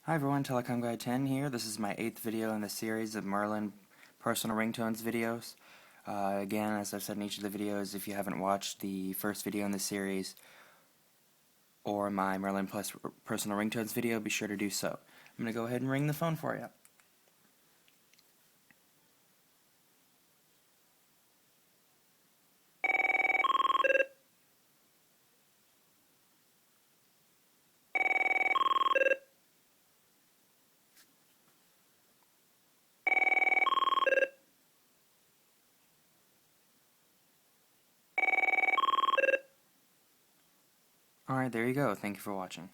Hi everyone, Telecom Guy 10 here. This is my 8th video in the series of Merlin personal ringtones videos. Again, as I've said in each of the videos, if you haven't watched the first video in the series or my Merlin Plus personal ringtones video, be sure to do so. I'm going to go ahead and ring the phone for you. Alright, there you go. Thank you for watching.